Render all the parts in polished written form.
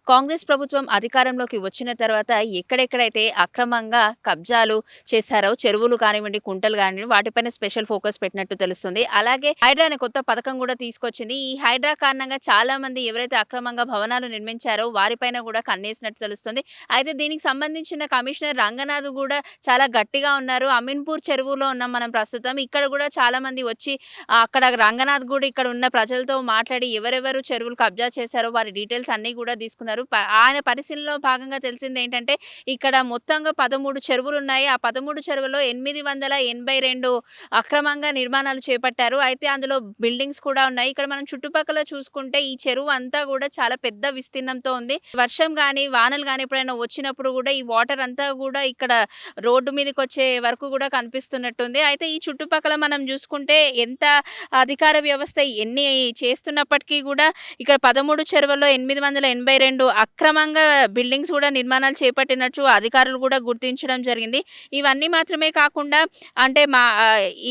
కాంగ్రెస్ ప్రభుత్వం అధికారంలోకి వచ్చిన తర్వాత ఎక్కడెక్కడైతే అక్రమంగా కబ్జాలు చేశారో చెరువులు కానివ్వండి, కుంటలు కానివ్వండి వాటిపైన స్పెషల్ ఫోకస్ పెట్టినట్టు తెలుస్తుంది. అలాగే హైడ్రా అనే కొత్త పథకం కూడా తీసుకొచ్చింది. ఈ హైడ్రా కారణంగా చాలా మంది ఎవరైతే అక్రమంగా భవనాలు నిర్మించారో వారిపైన కూడా కన్నేసినట్టు తెలుస్తుంది. అయితే దీనికి సంబంధించిన కమిషనర్ రంగనాథ్ కూడా చాలా గట్టిగా ఉన్నారు. అమీన్పూర్ చెరువులో ఉన్నాం మనం ప్రస్తుతం. ఇక్కడ కూడా చాలా మంది వచ్చి అక్కడ రంగనాథ్ కూడా ఇక్కడ ఉన్న ప్రజలతో మాట్లాడి ఎవరెవరు చెరువులు కబ్జా చేశారో వారి డీటెయిల్స్ అన్నీ కూడా తీసుకున్నారు. ఆయన పరిశీలనలో భాగంగా తెలిసిందేంటంటే ఇక్కడ మొత్తంగా 13 చెరువులున్నాయి. ఆ 13 చెరువుల్లో 882 అక్రమంగా నిర్మాణాలు చేపట్టారు. అయితే అందులో బిల్డింగ్స్ కూడా ఉన్నాయి. ఇక్కడ మనం చుట్టుపక్కల చూసుకుంటే ఈ చెరువు అంతా కూడా చాలా పెద్ద విస్తీర్ణంతో ఉంది. వర్షం గాని, వానలు గాని ఎప్పుడైనా వచ్చినప్పుడు కూడా ఈ వాటర్ అంతా కూడా ఇక్కడ రోడ్డు మీదకొచ్చే వరకు కూడా కనిపిస్తున్నట్టుంది. అయితే ఈ చుట్టుపక్కల మనం చూసుకుంటే ఎంత అధికార వ్యవస్థ ఎన్ని చేస్తున్నప్పటికీ గూడా ఇక్కడ 13 చెరువుల్లో 882 అక్రమంగా బిల్డింగ్స్ గూడా నిర్మాణాలు చేపట్టినట్లు అధికారులు గూడా గుర్తించడం జరిగింది. ఇవన్నీ మాత్రమే కాకుండా అంటే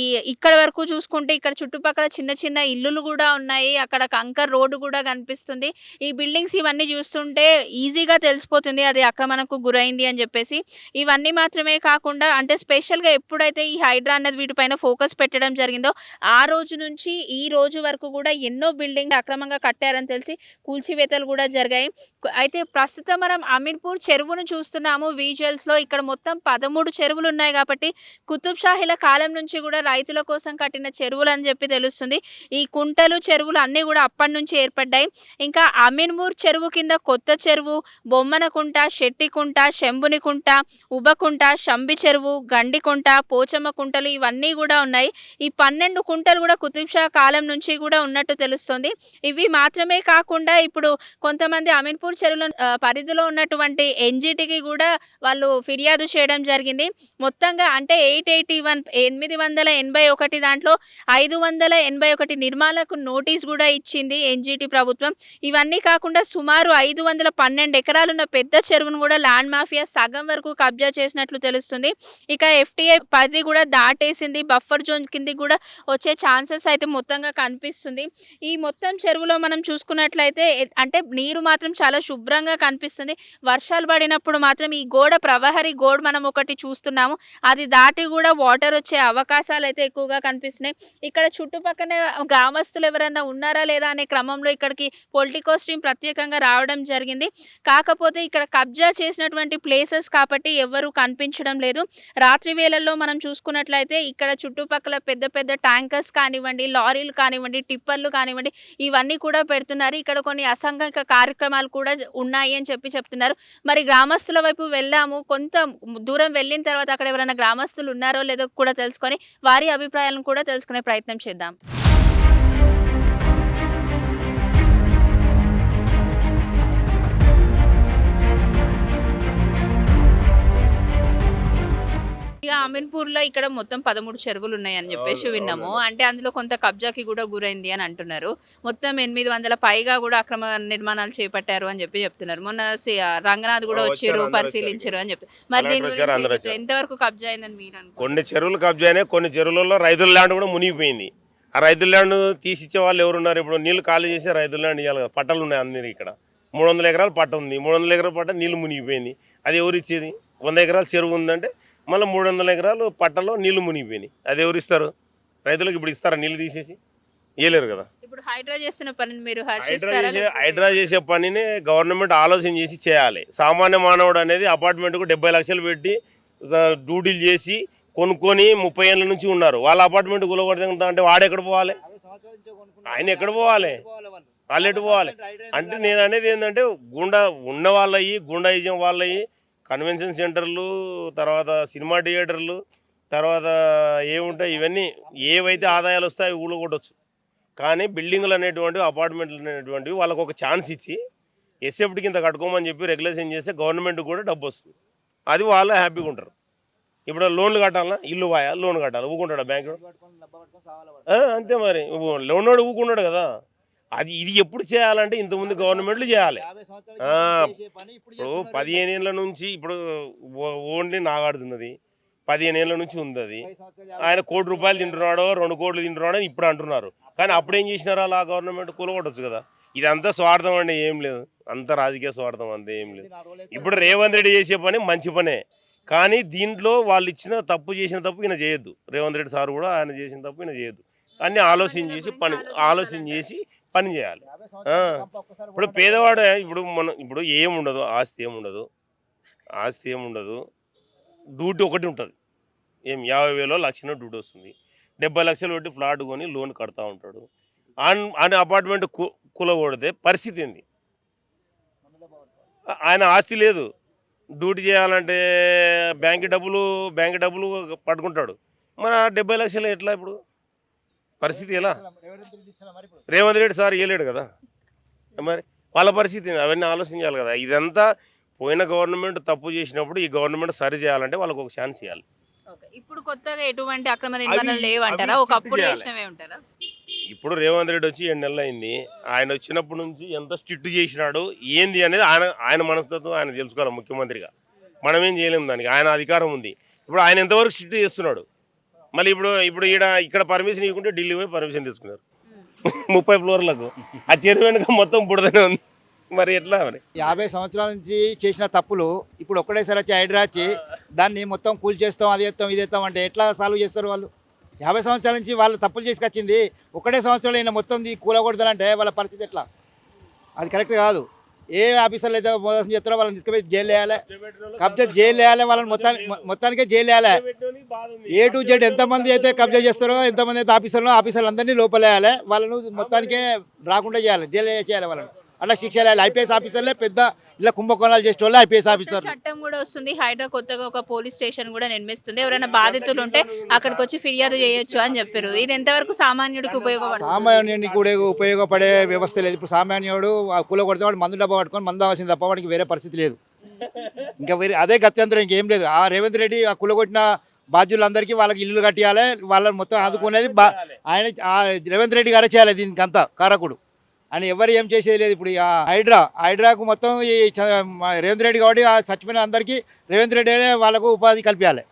ఈ ఇక్కడ వరకు చూసుకుంటే ఇక్కడ చుట్టుపక్కల చిన్న చిన్న ఇల్లులు గూడా ఉన్నాయి. అక్కడ కంకర్ రోడ్డు గూడా కనిపిస్తుంది. ఈ బిల్డింగ్స్ ఇవన్నీ చూస్తుంటే ఈజీగా తెలిసిపోతుంది అది ఆక్రమణకు గురైంది అని జెప్పేసి. ఇవన్నీ మాత్రమే కాకుండా అంటే స్పెషల్‌గా ఎప్పుడైతే ఈ హైడ్రా అన్నది వీటిపైన ఫోకస్ పెట్టడం జరిగిందో ఆ రోజు నుంచి ఈ రోజు వరకు కూడా ఎన్నో బిల్డింగ్‌లు అక్రమంగా కట్టారని తెలిసి కూల్చివేతలు కూడా జరిగాయి. అయితే ప్రస్తుతం మనం అమీర్పూర్ చెరువును చూస్తున్నాము విజువల్స్‌లో. ఇక్కడ మొత్తం 13 చెరువులున్నాయి కాబట్టి కుతుబ్ షాహీల కాలం నుంచి కూడా రైతుల కోసం కట్టిన చెరువులని చెప్పి తెలుస్తుంది. ఈ కుంటలు, చెరువులు అన్నీ కూడా అప్పటినుంచి ఏర్పడ్డాయి. ఇంకా అమీన్‌పూర్ చెరువు కింద కొత్త చెరువు, బొమ్మనకుంట, శెట్టికుంట, శంభునికుంట, ఉబకుంట, షంబి చెరువు, గండికుంట, పోచమ్మ కుంటలు ఇవన్నీ కూడా ఉన్నాయి. ఈ 12 కుంటలు కూడా కుతుబ్ షా కాలం నుంచి కూడా ఉన్నట్టు తెలుస్తుంది. ఇవి మాత్రమే కాకుండా ఇప్పుడు కొంతమంది అమీన్పూర్ చెరువులో పరిధిలో ఉన్నటువంటి ఎన్‌జీటీకి కూడా వాళ్ళు ఫిర్యాదు చేయడం జరిగింది. మొత్తంగా అంటే 881 దాంట్లో 581 నిర్మాణాలకు నోటీస్ కూడా ఇచ్చింది ఎన్‌జీటీ ప్రభుత్వం. ఇవన్నీ కాకుండా సుమారు 512 ఎకరాలున్న పెద్ద చెరువును కూడా ల్యాండ్ మాఫియా సగం వరకు కబ్జా చేసినట్లు తెలుస్తుంది. ఇక ఎఫ్టీఐ పరిధి కూడా దాటేసింది. బఫర్ జోన్ కిందకి కూడా వచ్చే ఛాన్సెస్ అయితే మొత్తంగా కనిపిస్తుంది. ఈ మొత్తం చెరువులో మనం చూసుకున్నట్లయితే అంటే నీరు మాత్రం చాలా శుభ్రంగా కనిపిస్తుంది. వర్షాలు పడినప్పుడు మాత్రం ఈ ప్రహరీ గోడ మనం ఒకటి చూస్తున్నాము. అది దాటి కూడా వాటర్ వచ్చే అవకాశాలైతే ఎక్కువగా కనిపిస్తున్నాయి. ఇక్కడ చుట్టుపక్కన గ్రామస్తులు ఎవరైనా ఉన్నారా లేదా అనే క్రమంలో ఇక్కడికి పొలిటికోస్ టీమ్ ప్రత్యేకంగా రావడం జరిగింది. కాకపోతే ఇక్కడ కబ్జా చేసినటువంటి ప్లేసెస్ కాబట్టి ఎవ్వరూ కనిపించడం లేదు. రాత్రి వేళల్లో మనం చూసుకున్నట్లయితే ఇక్కడ చుట్టుపక్కల పెద్ద పెద్ద ట్యాంకర్స్ కానివ్వండి, లారీలు కానివ్వండి, టిప్పర్లు కానివ్వండి ఇవన్నీ కూడా పెడుతున్నారు. ఇక్కడ కొన్ని అసాంఘిక కార్యక్రమాలు కూడా ఉన్నాయి అని చెప్తున్నారు. మరి గ్రామస్తుల వైపు వెళ్ళాము. కొంత దూరం వెళ్ళిన తర్వాత అక్కడ ఎవరైనా గ్రామస్తులు ఉన్నారో లేదో కూడా తెలుసుకొని వారి అభిప్రాయాలను కూడా తెలుసుకునే ప్రయత్నం చేద్దాం. ఇక అమీన్‌పూర్‌లో ఇక్కడ మొత్తం 13 చెరువులున్నాయని జెప్పేసి విన్నాము. అంటే అందులో కొంత కబ్జాకి గూడా గురైంది అని అంటున్నారు. మొత్తం 800 పైగా గూడా అక్రమ నిర్మాణాలు చేపట్టారు అని చెప్తున్నారు. మొన్న రంగనాథ్ గూడా వచ్చిర్రు, పరిశీలించారు అని మరి దీని గురించి ఎంతవరకు కబ్జా అయిందని మీరు అనుకుంటున్నారు? కొన్ని చెరువులు కబ్జా అయినాయి. కొన్ని చెరువులలో రైతుల ల్యాండ్ కూడా మునిగిపోయింది. ఆ రైతుల ల్యాండ్ తీసిచ్చే వాళ్ళు ఎవరున్నారు? ఇప్పుడు నీళ్లు ఖాళీ చేసి రైతుల ల్యాండ్ ఇవ్వాలి కదా. పట్టాలు ఉన్నాయి అందరి ఇక్కడ 300 ఎకరాలు పట్ట ఉంది. 300 ఎకరాల పట్ట నీళ్లు మునిగిపోయింది. అది ఎవరు ఇచ్చేది? 100 ఎకరాల చెరువు ఉందంటే మళ్ళీ 300 ఎకరాలు పట్టలో నీళ్లు మునిగిపోయినాయి. అది ఎవరు ఇస్తారు? రైతులకు ఇప్పుడు ఇస్తారా? నీళ్ళు తీసేసి ఇవ్వలేరు కదా. ఇప్పుడు హైడ్రా చేస్తున్న పనిని మీరు హైడ్రా చేసే పనిని గవర్నమెంట్ ఆలోచన చేసి చేయాలి. సామాన్య మానవుడు అనేది అపార్ట్మెంట్కు 70 లక్షలు పెట్టి డ్యూటీలు చేసి కొనుక్కొని 30 ఏళ్ళ నుంచి ఉన్నారు. వాళ్ళ అపార్ట్మెంట్ కూలగొడతా అంటే వాడు ఎక్కడ పోవాలి? ఆయన ఎక్కడ పోవాలి? వాళ్ళు ఎటు పోవాలి? అంటే నేను అనేది ఏంటంటే ఉన్న వాళ్ళవి గుండాయిజం వాళ్ళవి కన్వెన్షన్ సెంటర్లు, తర్వాత సినిమా థియేటర్లు, తర్వాత ఏముంటాయి ఇవన్నీ ఏవైతే ఆదాయాలు వస్తాయి అవి ఊళ్ళకొట్టచ్చు. కానీ బిల్డింగ్లు అనేటువంటివి, అపార్ట్మెంట్లు అనేటువంటివి వాళ్ళకు ఒక ఛాన్స్ ఇచ్చి ఎస్ఎఫ్టీ కింద కట్టుకోమని చెప్పి రెగ్యులేషన్ చేస్తే గవర్నమెంట్ కూడా డబ్బు వస్తుంది. అది వాళ్ళు హ్యాపీగా ఉంటారు. ఇప్పుడు లోన్లు కట్టాలా? ఇల్లు వాయా లోన్ కట్టాలి, ఊకుంటాడా బ్యాంకు? అంతే మరి. లోన్ వాడు ఊకున్నాడు కదా. ఇది ఎప్పుడు చేయాలంటే ఇంతకుముందు గవర్నమెంట్లు చేయాలి. ఇప్పుడు 15 ఏళ్ళ నుంచి ఇప్పుడు ఓన్లీ నాగాడుతున్నది 15 ఏళ్ళ నుంచి ఉంది. అది ఆయన ₹1 కోటి తింటున్నాడో 2 కోట్లు తింటున్నాడో ఇప్పుడు అంటున్నారు. కానీ అప్పుడేం చేసినారో అలా గవర్నమెంట్ కూలగొట్టచ్చు కదా. ఇదంతా స్వార్థం అండి, ఏం లేదు. అంత రాజకీయ స్వార్థం అంతే, ఏం లేదు. ఇప్పుడు రేవంత్ రెడ్డి చేసే పని మంచి పనే, కానీ దీంట్లో వాళ్ళు ఇచ్చిన తప్పు, చేసిన తప్పు ఈయన చేయొద్దు. రేవంత్ రెడ్డి సార్ కూడా ఆయన చేసిన తప్పు ఈయన చేయొద్దు. అన్ని ఆలోచన చేసి ఆలోచన చేసి పని చేయాలి. ఇప్పుడు పేదవాడు ఇప్పుడు ఏముండదు, ఆస్తి ఏముండదు, డ్యూటీ ఒకటి ఉంటుంది. 50,000 లక్షనో డ్యూటీ వస్తుంది. 70 లక్షలు పెట్టి ఫ్లాట్ కొని లోన్ కడతా ఉంటాడు. ఆయన అపార్ట్మెంట్ కూలగొడితే పరిస్థితి ఏంది? ఆయన ఆస్తి లేదు, డ్యూటీ చేయాలంటే బ్యాంక్ డబ్బులు పట్టుకుంటాడు. మరి 70 లక్షలు ఎట్లా ఇప్పుడు పరిస్థితి? ఎలా? రేవంత్ రెడ్డి సార్ ఇవ్వలేడు కదా, మరి వాళ్ళ పరిస్థితి ఏంది? అవన్నీ ఆలోచించాలి కదా. ఇదంతా పోయిన గవర్నమెంట్ తప్పు చేసినప్పుడు ఈ గవర్నమెంట్ సరి చేయాలంటే వాళ్ళకు ఒక ఛాన్స్ ఇవ్వాలి. ఇప్పుడు కొత్తగా ఎటువంటి అక్రమ నిర్మాణాలు లేవంటారా? ఒకప్పుడు చేసినవే ఉంటారా? ఇప్పుడు రేవంత్ రెడ్డి వచ్చి 7 నెలలు అయింది. ఆయన వచ్చినప్పటి నుంచి ఎంత స్ట్రిక్ట్ చేసినాడు ఏంది అనేది ఆయన మనస్తత్వం ఆయన తెలుసుకోవాలి. ముఖ్యమంత్రిగా మనం ఏం చేయలేము దానికి, ఆయన అధికారం ఉంది. ఇప్పుడు ఆయన ఎంతవరకు స్ట్రిక్ట్ చేస్తున్నాడు. మళ్ళీ ఇప్పుడు ఇక్కడ పర్మిషన్ ఇవ్వకుంటే ఢిల్లీ పోయి పర్మిషన్ తీసుకున్నారు 30 ఫ్లోర్లకు. ఆ చెరువు వెనుక మొత్తం బుడదనే ఉంది. మరి ఎట్లా? మరి 50 సంవత్సరాల నుంచి చేసిన తప్పులు ఇప్పుడు ఒక్కడేసారి వచ్చి హైడ్రా వచ్చి దాన్ని మొత్తం కూల్ చేస్తాం, అది చేస్తాం, ఇది చేస్తాం అంటే ఎట్లా సాల్వ్ చేస్తారు వాళ్ళు? 50 సంవత్సరాల నుంచి వాళ్ళు తప్పులు చేసుకొచ్చింది ఒకటే సంవత్సరంలో ఈయన మొత్తం కూలగొడతారంటే వాళ్ళ పరిస్థితి ఎట్లా? అది కరెక్ట్ కాదు. ఏ ఆఫీసర్లు అయితే మోసం చేస్తారో వాళ్ళని తీసుకుపోయి జైలు వేయాలి, కబ్జా జైలు వేయాలి, వాళ్ళని మొత్తానికే జైలు వేయాలి. A to Z ఎంతమంది అయితే కబ్జా చేస్తారో, ఎంతమంది అయితే ఆఫీసర్లు అందరినీ లోపలేయాలి, వాళ్ళను మొత్తానికే రాకుండా చేయాలి, జైలు చేయాలి వాళ్ళని. అట్లా శిక్ష వేయాలి. ఐపీఎస్ ఆఫీసర్లే పెద్ద ఇలా కుంభకోణాలు చేసే వాళ్ళు ఐపీఎస్ ఆఫీసర్. చట్టం కూడా వస్తుంది, హైడ్రా కొత్తగా ఒక పోలీస్ స్టేషన్ కూడా నిర్మిస్తుంది. ఎవరైనా బాధితులు ఉంటే అక్కడికి వచ్చి ఫిర్యాదు చేయొచ్చు అని చెప్పారు. ఇది ఎంతవరకు సామాన్యుడికి ఉపయోగపడుతుంది? సామాన్యుడికి కూడా ఉపయోగపడే వ్యవస్థ లేదు. ఇప్పుడు సామాన్యుడు కూల కొడితే వాడు మందు డబ్బా పట్టుకొని మందు అవ్వాల్సింది తప్ప వాడికి వేరే పరిస్థితి లేదు. ఇంకా వేరే అదే గత్యంతరం ఇంకేం లేదు. ఆ రేవంత్ రెడ్డి ఆ కూలగొట్టిన బాధ్యులందరికీ వాళ్ళకి ఇల్లు కట్టియాలి, వాళ్ళని మొత్తం ఆదుకునేది ఆయన రేవంత్ రెడ్డి గారే చేయాలి. దీనికి అంతా కారకుడు అని ఎవరు ఏం చేసేది లేదు. ఇప్పుడు హైడ్రాకు మొత్తం ఈ రేవంత్ రెడ్డి కాబట్టి ఆ చచ్చిపోయిన అందరికీ రేవంత్ రెడ్డి వాళ్ళకు ఉపాధి కల్పించాలి.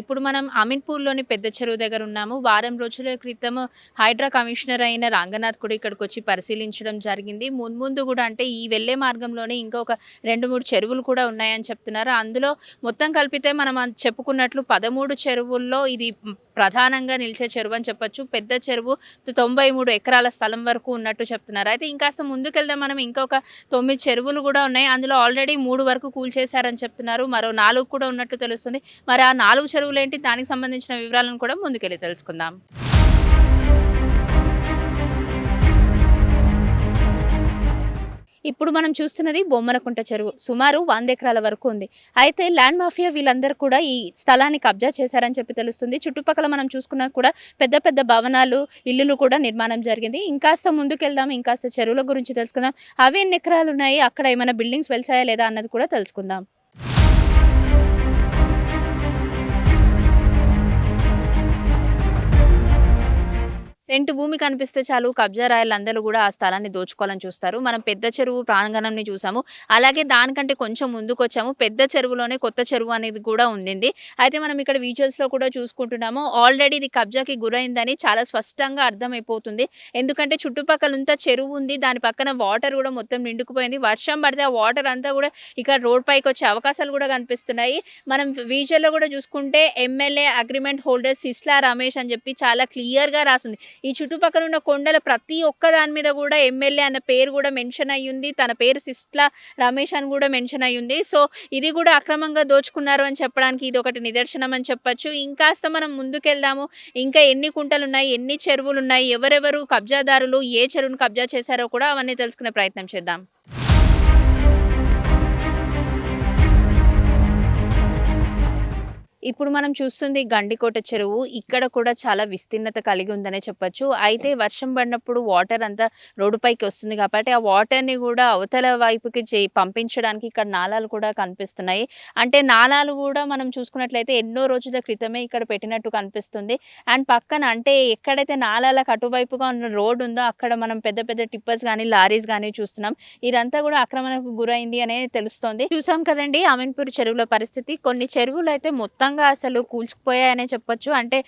ఇప్పుడు మనం అమీన్పూర్లోని పెద్ద చెరువు దగ్గర ఉన్నాము. వారం రోజుల క్రితం హైడ్రా కమిషనర్ అయిన రంగనాథ్ కూడా ఇక్కడికి వచ్చి పరిశీలించడం జరిగింది. ముందు కూడా అంటే ఈ వెళ్ళే మార్గంలోనే ఇంకా ఒక 2-3 చెరువులు కూడా ఉన్నాయని చెప్తున్నారు. అందులో మొత్తం కలిపితే మనం చెప్పుకున్నట్లు 13 చెరువుల్లో ఇది ప్రధానంగా నిలిచే చెరువు అని చెప్పొచ్చు. పెద్ద చెరువు 93 ఎకరాల స్థలం వరకు ఉన్నట్టు చెప్తున్నారు. అయితే ఇంకాస్త ముందుకెళ్దాం మనం, ఇంకొక 9 చెరువులు కూడా ఉన్నాయి. అందులో ఆల్రెడీ 3 వరకు కూల్చేశారని చెప్తున్నారు. మరో 4 కూడా ఉన్నట్టు తెలుస్తుంది. మరి ఆ 4 చెరువులు ఏంటి, దానికి సంబంధించిన వివరాలను కూడా ముందుకెళ్ళి తెలుసుకుందాం. ఇప్పుడు మనం చూస్తున్నది బొమ్మనకుంట చెరువు. సుమారు 100 ఎకరాల వరకు ఉంది. అయితే ల్యాండ్ మాఫియా వీళ్ళందరూ కూడా ఈ స్థలాన్ని కబ్జా చేశారని చెప్పి తెలుస్తుంది. చుట్టుపక్కల మనం చూసుకున్నా కూడా పెద్ద పెద్ద భవనాలు, ఇల్లులు కూడా నిర్మాణం జరిగింది. ఇంకాస్త ముందుకెళ్దాం, ఇంకాస్త చెరువుల గురించి తెలుసుకుందాం. అవి ఎన్ని ఎకరాలు ఉన్నాయి, అక్కడ ఏమైనా బిల్డింగ్స్ వెలిసాయా లేదా అన్నది కూడా తెలుసుకుందాం. సెంటు భూమి కనిపిస్తే చాలు కబ్జా రాయలందరూ కూడా ఆ స్థలాన్ని దోచుకోవాలని చూస్తారు. మనం పెద్ద చెరువు ప్రాంగణంని చూసాము, అలాగే దానికంటే కొంచెం ముందుకు వచ్చాము. పెద్ద చెరువులోనే కొత్త చెరువు అనేది కూడా ఉండింది. అయితే మనం ఇక్కడ విజువల్స్లో కూడా చూసుకుంటున్నాము. ఆల్రెడీ ఇది కబ్జాకి గురైందని చాలా స్పష్టంగా అర్థమైపోతుంది. ఎందుకంటే చుట్టుపక్కలంతా చెరువు ఉంది, దాని పక్కన వాటర్ కూడా మొత్తం నిండుకుపోయింది. వర్షం పడితే ఆ వాటర్ అంతా కూడా ఇక్కడ రోడ్ పైకి వచ్చే అవకాశాలు కూడా కనిపిస్తున్నాయి. మనం విజువల్లో కూడా చూసుకుంటే MLA agreement holder Sisla Ramesh అని చెప్పి చాలా క్లియర్గా రాసింది. ఈ చుట్టుపక్కల ఉన్న కొండల ప్రతి ఒక్క దాని మీద కూడా ఎమ్మెల్యే అన్న పేరు కూడా మెన్షన్ అయ్యింది. తన పేరు సిస్లా రమేష్ అని కూడా మెన్షన్ అయ్యింది. సో ఇది కూడా అక్రమంగా దోచుకున్నారు అని చెప్పడానికి ఇది ఒకటి నిదర్శనం అని చెప్పొచ్చు. ఇంకాస్త మనం ముందుకెళ్దాము. ఇంకా ఎన్ని కుంటలు ఉన్నాయి, ఎన్ని చెరువులు ఉన్నాయి, ఎవరెవరు కబ్జాదారులు, ఏ చెరువును కబ్జా చేశారో కూడా అవన్నీ తెలుసుకునే ప్రయత్నం చేద్దాం. ఇప్పుడు మనం చూస్తుంది గండికోట చెరువు. ఇక్కడ కూడా చాలా విస్తీర్ణత కలిగి ఉందనే చెప్పొచ్చు. అయితే వర్షం పడినప్పుడు వాటర్ అంతా రోడ్డుపైకి వస్తుంది కాబట్టి, ఆ వాటర్‌ని గూడా అవతల వైపుకి పంపించడానికి ఇక్కడ నాలాలు కూడా కనిపిస్తున్నాయి. అంటే నాలాలు గూడా మనం చూసుకున్నట్లయితే ఎన్నో రోజుల క్రితమే ఇక్కడ పెట్టినట్టు కనిపిస్తుంది. అండ్ పక్కన అంటే ఎక్కడైతే నాలాలకు అటువైపుగా ఉన్న రోడ్ ఉందో అక్కడ మనం పెద్ద పెద్ద టిప్పర్స్ గానీ, లారీస్ గానీ చూస్తున్నాం. ఇదంతా గూడా ఆక్రమణకు గురైంది అనే తెలుస్తోంది. చూసాం కదండీ అమీన్‌పూర్ చెరువుల పరిస్థితి. కొన్ని చెరువులైతే మొత్తంగా అసలు కూల్చుకుపోయాయనే చెప్పొచ్చు. అంటే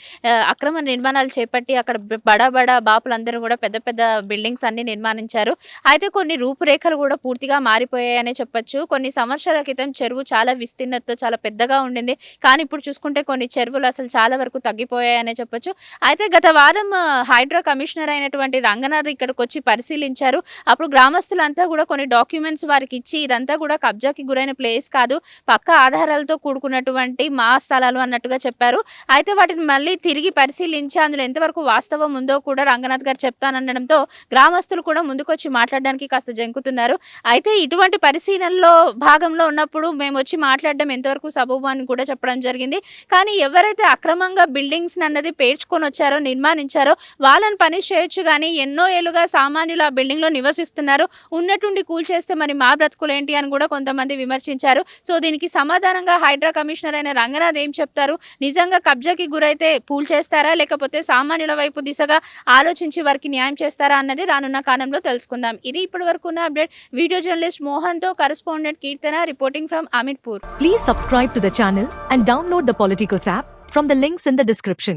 అక్రమ నిర్మాణాలు చేపట్టి అక్కడ బడా బడా బాపులందరూ గూడా పెద్ద పెద్ద బిల్డింగ్స్ అన్నీ నిర్మాణించారు. అయితే కొన్ని రూపురేఖలు గూడా పూర్తిగా మారిపోయాయనే చెప్పొచ్చు. కొన్ని సంవత్సరాల క్రితం చెరువు చాలా విస్తీర్ణతతో చాలా పెద్దగా ఉండింది. కానీ ఇప్పుడు చూసుకుంటే కొన్ని చెరువులు అసలు చాలా వరకు తగ్గిపోయాయనే చెప్పొచ్చు. అయితే గత వారం హైడ్రా కమిషనర్ అయినటువంటి రంగనాథ్ ఇక్కడికొచ్చి పరిశీలించారు. అప్పుడు గ్రామస్తులంతా గూడా కొన్ని డాక్యుమెంట్స్ వారికిచ్చి ఇదంతా గూడా కబ్జాకి గురైన ప్లేస్ కాదు, పక్కా ఆధారాలతో కూడుకున్నటువంటి మా స్థలాలు అన్నట్టుగా చెప్పారు. అయితే వాటిని మళ్ళీ తిరిగి పరిశీలించి అందులో ఎంతవరకు వాస్తవం ఉందో కూడా రంగనాథ్ గారు చెప్తాననడంతో గ్రామస్తులు కూడా ముందుకొచ్చి మాట్లాడడానికి కాస్త జంకుతున్నారు. అయితే ఇటువంటి పరిశీలనలో భాగంలో ఉన్నప్పుడు మేమొచ్చి మాట్లాడడం ఎంతవరకు సబబు అని కూడా చెప్పడం జరిగింది. కానీ ఎవరైతే అక్రమంగా బిల్డింగ్స్ అన్నది పేర్చుకొనొచ్చారో, నిర్మాణించారో వాళ్ళని పనిష్ చేయొచ్చు గానీ ఎన్నో ఏళ్లుగా సామాన్యులు ఆ బిల్డింగ్‌లో నివసిస్తున్నారు. ఉన్నట్టుండి కూల్చేస్తే మరి మా బ్రతుకులేంటి అని కూడా కొంతమంది విమర్శించారు. సో దీనికి సమాధానంగా హైడ్రా కమిషనర్ అయిన రంగనాథ్ ఏం చెప్తారు? నిజంగా కబ్జాకి గురైతే కూల్చేస్తారా? లేకపోతే సామాన్యుల వైపు దిశగా ఆలోచించి వారికి న్యాయం చేస్తారా అన్నది రానున్న కాలంలో తెలుసుకుందాం. ఇది ఇప్పటి వరకు ఉన్న అప్డేట్. వీడియో జర్నలిస్ట్ మోహన్‌తో correspondent Keerthana reporting from Ameenpur. Please subscribe to the channel and download the Politicos app from the links in the description.